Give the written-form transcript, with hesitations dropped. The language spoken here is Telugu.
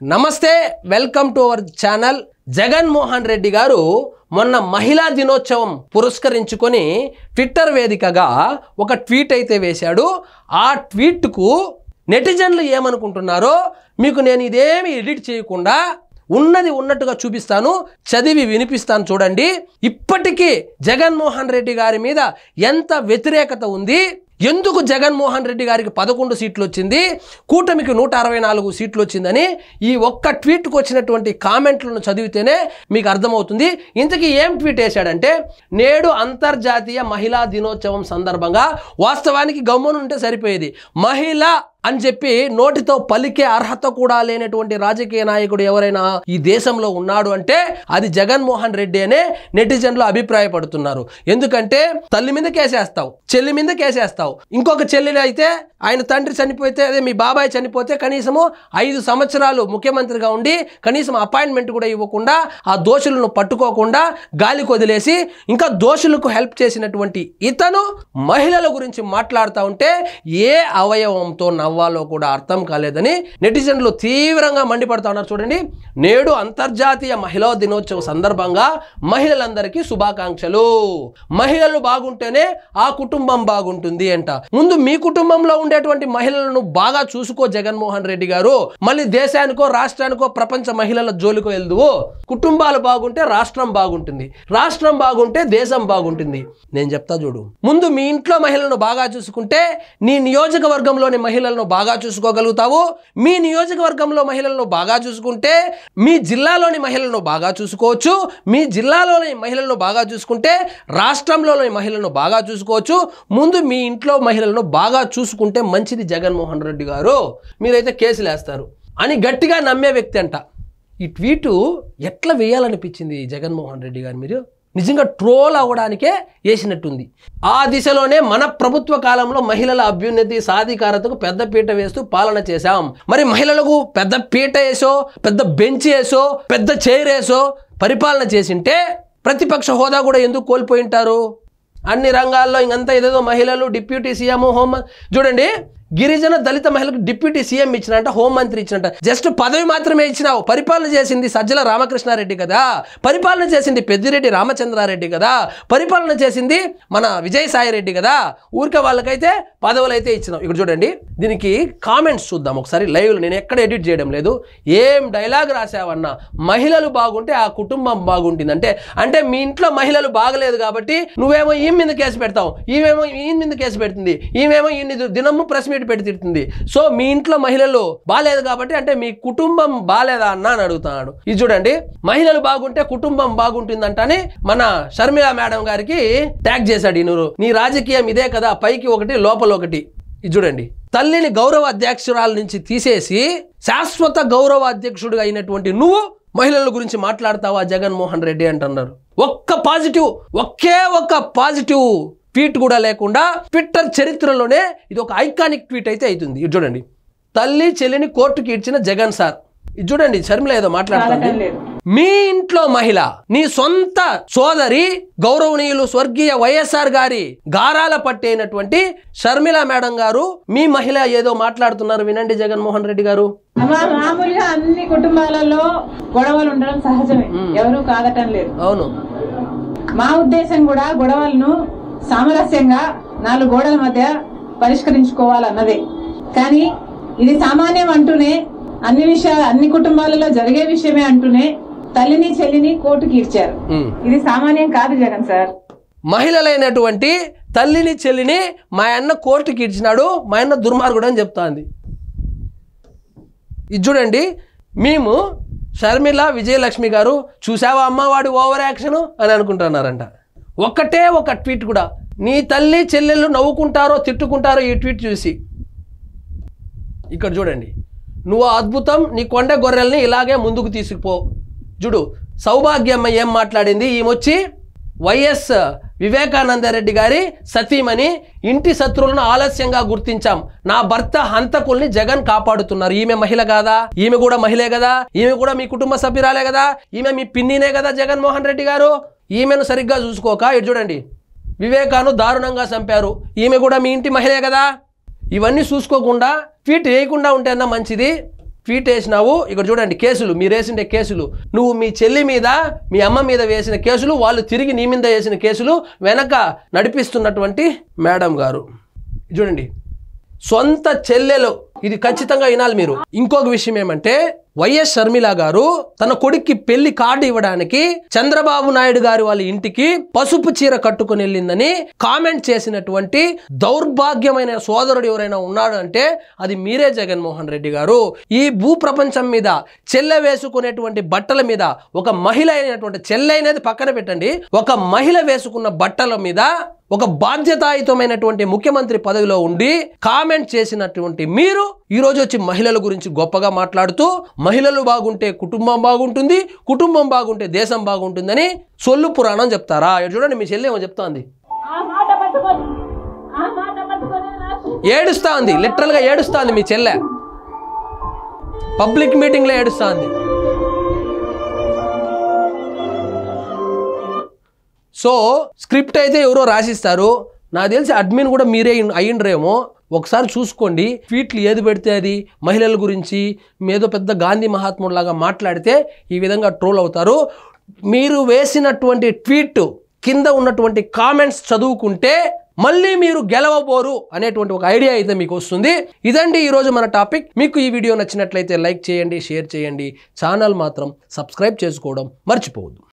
నమస్తే, welcome to our channel. Jaganmohan Reddy గారు మొన్న మహిళా దినోత్సవం పురస్కరించుకొని ట్విట్టర్ వేదికగా ఒక ట్వీట్ అయితే వేశాడు. ఆ ట్వీట్కు నెటిజన్లు ఏమనుకుంటున్నారో మీకు నేను ఇదేమి ఎడిట్ చేయకుండా ఉన్నది ఉన్నట్టుగా చూపిస్తాను, చదివి వినిపిస్తాను. చూడండి, ఇప్పటికీ జగన్మోహన్ రెడ్డి గారి మీద ఎంత వ్యతిరేకత ఉంది, ఎందుకు జగన్మోహన్ రెడ్డి గారికి 11 సీట్లు వచ్చింది, కూటమికి 164 సీట్లు వచ్చిందని ఈ ఒక్క ట్వీట్కు వచ్చినటువంటి కామెంట్లను చదివితేనే మీకు అర్థమవుతుంది. ఇంతకీ ఏం ట్వీట్ వేశాడంటే, నేడు అంతర్జాతీయ మహిళా దినోత్సవం సందర్భంగా, వాస్తవానికి గమ్మునుంటే సరిపోయేది, మహిళ అని చెప్పి నోటితో పలికే అర్హత కూడా లేనటువంటి రాజకీయ నాయకుడు ఎవరైనా ఈ దేశంలో ఉన్నాడు అంటే అది జగన్మోహన్ రెడ్డి అనే నెటిజన్లు అభిప్రాయపడుతున్నారు. ఎందుకంటే తల్లి మీద కేసేస్తావు, చెల్లి మీద కేసేస్తావు, ఇంకొక చెల్లిని అయితే ఆయన తండ్రి చనిపోతే, అదే మీ బాబాయ్ చనిపోతే కనీసము 5 సంవత్సరాలు ముఖ్యమంత్రిగా ఉండి కనీసం అపాయింట్మెంట్ కూడా ఇవ్వకుండా ఆ దోషులను పట్టుకోకుండా గాలి కొదిలేసి ఇంకా దోషులకు హెల్ప్ చేసినటువంటి ఇతను మహిళల గురించి మాట్లాడుతూ ఉంటే ఏ అవయవంతో నవ్వాలో కూడా అర్థం కాలేదని నెటిజన్లు తీవ్రంగా మండిపడతా ఉన్నారు. చూడండి, నేడు అంతర్జాతీయ మహిళా దినోత్సవం సందర్భంగా మహిళలందరికీ శుభాకాంక్షలు. మహిళలు బాగుంటేనే ఆ కుటుంబం బాగుంటుంది అంట. ముందు మీ కుటుంబంలో ఉండేటువంటి మహిళలను బాగా చూసుకో జగన్మోహన్ రెడ్డి గారు, మళ్ళీ దేశానికో రాష్ట్రానికో ప్రపంచ మహిళల జోలికో వెళ్దువు. కుటుంబాలు బాగుంటే రాష్ట్రం బాగుంటుంది, రాష్ట్రం బాగుంటే దేశం బాగుంటుంది. నేను చెప్తా చూడు, ముందు మీ ఇంట్లో మహిళలను బాగా చూసుకుంటే నీ నియోజకవర్గంలోని మహిళలను బాగా చూసుకోగలుగుతావు. మీ నియోజకవర్గంలో మహిళలను బాగా చూసుకుంటే మీ జిల్లాలోని మహిళలను బాగా చూసుకోవచ్చు. మీ జిల్లాలోని మహిళలను బాగా చూసుకుంటే రాష్ట్రంలోని మహిళలను బాగా చూసుకోవచ్చు. ముందు మీ ఇంట్లో మహిళలను బాగా చూసుకుంటే మంచిది జగన్మోహన్ రెడ్డి గారు, మీరైతే కేసులు వేస్తారు అని గట్టిగా నమ్మే వ్యక్తి అంట. ఈ ట్వీటు ఎట్లా వేయాలనిపించింది జగన్మోహన్ రెడ్డి గారు? మీరు నిజంగా ట్రోల్ అవ్వడానికే వేసినట్టుంది. ఆ దిశలోనే మన ప్రభుత్వ కాలంలో మహిళల అభ్యున్నతి సాధికారతకు పెద్ద పీట వేస్తూ పాలన చేశాం. మరి మహిళలకు పెద్ద పీట వేసో, పెద్ద బెంచ్ వేసో, పెద్ద చైర్ వేసో పరిపాలన చేసింటే ప్రతిపక్ష హోదా కూడా ఎందుకు కోల్పోయి ఉంటారు? అన్ని రంగాల్లో ఇంకంతా ఏదేదో మహిళలు డిప్యూటీ సీఎం, హోం, చూడండి, గిరిజన దళిత మహిళలకు డిప్యూటీ సీఎం ఇచ్చినట్ట, హోంమంత్రి ఇచ్చినట్ట. జస్ట్ పదవి మాత్రమే ఇచ్చినావు. పరిపాలన చేసింది సజ్జల రామకృష్ణారెడ్డి కదా, పరిపాలన చేసింది పెద్దిరెడ్డి రామచంద్రారెడ్డి కదా, పరిపాలన చేసింది మన విజయసాయి రెడ్డి కదా. ఊరికే వాళ్ళకైతే పదవులు అయితే ఇచ్చినావు. ఇక్కడ చూడండి, దీనికి కామెంట్స్ చూద్దాం ఒకసారి లైవ్లో. నేను ఎక్కడ ఎడిట్ చేయడం లేదు. ఏం డైలాగ్ రాసావన్నా, మహిళలు బాగుంటే ఆ కుటుంబం బాగుంటుంది అంటే మీ ఇంట్లో మహిళలు బాగలేదు కాబట్టి నువ్వేమో ఈ మీద కేసు పెడతావు, ఈమెమో ఈ మీద కేసు పెడుతుంది, ఈమెమో ఈ దినము ప్రెస్ మీట్ పెట్టి తిడుతుంది. సో మీ ఇంట్లో మహిళలు బాలేదు కాబట్టి అంటే మీ కుటుంబం బాలేదా అన్న అని అడుగుతున్నాడు. ఇది చూడండి, మహిళలు బాగుంటే కుటుంబం బాగుంటుందంటని మన షర్మిల మేడం గారికి ట్యాగ్ చేశాడు. నీ రాజకీయం ఇదే కదా, పైకి ఒకటి లోపల ఒకటి. ఇది చూడండి, తల్లిని గౌరవ అధ్యక్షురాల నుంచి తీసేసి శాశ్వత గౌరవ అధ్యక్షుడిగా అయినటువంటి నువ్వు మహిళల గురించి మాట్లాడతావా జగన్మోహన్ రెడ్డి అంటున్నారు. ఒకే ఒక్క పాజిటివ్ ట్వీట్ కూడా లేకుండా ట్విట్టర్ చరిత్రలోనే ఇది ఒక ఐకానిక్ ట్వీట్ అయితే అవుతుంది. ఇది చూడండి, తల్లి చెల్లిని కోర్టుకి ఇచ్చిన జగన్ సార్. ఇది చూడండి, షర్మిల ఏదో మాట్లాడుతుంది. మీ ఇంట్లో మహిళ, నీ సొంత సోదరి, గౌరవనీయులు స్వర్గీయ వైఎస్ఆర్ గారి గారాల పట్టేనటువంటి షర్మిల మేడం గారు, మీ మహిళ ఏదో మాట్లాడుతున్నారు. వినండి జగన్మోహన్ రెడ్డి గారు. మామూలుగా అన్ని కుటుంబాలలో గొడవలు ఉండడం సహజమే, ఎవరు కాదటం లేదు. అవును, మా ఉద్దేశం కూడా గొడవలను సామరస్యంగా 4 గోడల మధ్య పరిష్కరించుకోవాలన్నదే. కానీ ఇది సామాన్యం అంటూనే, అన్ని కుటుంబాలలో జరిగే విషయమే అంటూనే తల్లిని చెల్లిని కోర్టుకి ఇచ్చారు. ఇది సామాన్యం కాదు జగన్ సార్. మహిళలైనటువంటి తల్లిని చెల్లిని మా అన్న కోర్టుకి ఇచ్చినాడు, మా అన్న దుర్మార్గుడు అని చెప్తాంది. ఇది చూడండి, మేము షర్మిల విజయలక్ష్మి గారు చూసావా అమ్మ వాడి ఓవర్ యాక్షన్ అని అనుకుంటున్నారంట. ఒక్కటే ఒక ట్వీట్ కూడా, నీ తల్లి చెల్లెళ్ళు నవ్వుకుంటారో తిట్టుకుంటారో ఈ ట్వీట్ చూసి. ఇక్కడ చూడండి, నువ్వు అద్భుతం, నీ కొండ గొర్రెల్ని ఇలాగే ముందుకు తీసుకుపో. చూడు, సౌభాగ్యమ్మ ఏం మాట్లాడింది, ఈమె వైఎస్ వివేకానందరెడ్డి గారి సతీమణి, ఇంటి శత్రువులను ఆలస్యంగా గుర్తించాం, నా భర్త హంతకుల్ని జగన్ కాపాడుతున్నారు. ఈమె మహిళ కాదా? ఈమె కూడా మహిళే కదా, ఈమె కూడా మీ కుటుంబ సభ్యురాలే కదా, ఈమె మీ పిన్నినే కదా జగన్మోహన్ రెడ్డి గారు. ఈమెను సరిగ్గా చూసుకోక ఇటు చూడండి, వివేకాను దారుణంగా చంపారు, ఈమె కూడా మీ ఇంటి మహిళే కదా. ఇవన్నీ చూసుకోకుండా ట్వీట్ వేయకుండా ఉంటేనా మంచిది. ట్వీట్ వేసినావు, ఇక్కడ చూడండి కేసులు, మీరు వేసిండే కేసులు, నువ్వు మీ చెల్లి మీద మీ అమ్మ మీద వేసిన కేసులు, వాళ్ళు తిరిగి నీ మీద వేసిన కేసులు వెనక నడిపిస్తున్నటువంటి మేడం గారు చూడండి, సొంత చెల్లెలు. ఇది ఖచ్చితంగా వినాలి మీరు. ఇంకొక విషయం ఏమంటే, వైఎస్ షర్మిల గారు తన కొడుక్కి పెళ్లి కార్డు ఇవ్వడానికి చంద్రబాబు నాయుడు గారి వాళ్ళ ఇంటికి పసుపు చీర కట్టుకుని వెళ్ళిందని కామెంట్ చేసినటువంటి దౌర్భాగ్యమైన సోదరుడు ఎవరైనా ఉన్నాడు అంటే అది మీరే జగన్మోహన్ రెడ్డి గారు. ఈ భూ ప్రపంచం మీద చెల్లె వేసుకునేటువంటి బట్టల మీద, ఒక మహిళ అయినటువంటి చెల్లె అనేది పక్కన పెట్టండి, ఒక మహిళ వేసుకున్న బట్టల మీద ఒక బాధ్యతాయుతమైనటువంటి ముఖ్యమంత్రి పదవిలో ఉండి కామెంట్ చేసినటువంటి మీరు ఈరోజు వచ్చి మహిళల గురించి గొప్పగా మాట్లాడుతూ మహిళలు బాగుంటే కుటుంబం బాగుంటుంది, కుటుంబం బాగుంటే దేశం బాగుంటుందని సొల్లు పురాణం చెప్తారా? చూడండి మీ చెల్లి ఏమో చెప్తాంది, ఏడుస్తా ఉంది, లిటరల్ గా ఏడుస్తా ఉంది మీ చెల్లె, పబ్లిక్ మీటింగ్ లో ఏడుస్తా ఉంది. సో స్క్రిప్ట్ అయితే ఎవరో రాసిస్తారు, నాకు తెలిసి అడ్మిన్ కూడా మీరే అయ్యిండ్రేమో. ఒకసారి చూసుకోండి, ట్వీట్లు ఏది పెడితే అది మహిళల గురించి ఏదో పెద్ద గాంధీ మహాత్ముడిలాగా మాట్లాడితే ఈ విధంగా ట్రోల్ అవుతారు. మీరు వేసినటువంటి ట్వీట్ కింద ఉన్నటువంటి కామెంట్స్ చదువుకుంటే మళ్ళీ మీరు గెలవబోరు అనేటువంటి ఒక ఐడియా అయితే మీకు వస్తుంది. ఇదండి ఈరోజు మన టాపిక్. మీకు ఈ వీడియో నచ్చినట్లయితే లైక్ చేయండి, షేర్ చేయండి, ఛానల్ మాత్రం సబ్స్క్రైబ్ చేసుకోవడం మర్చిపోవద్దు.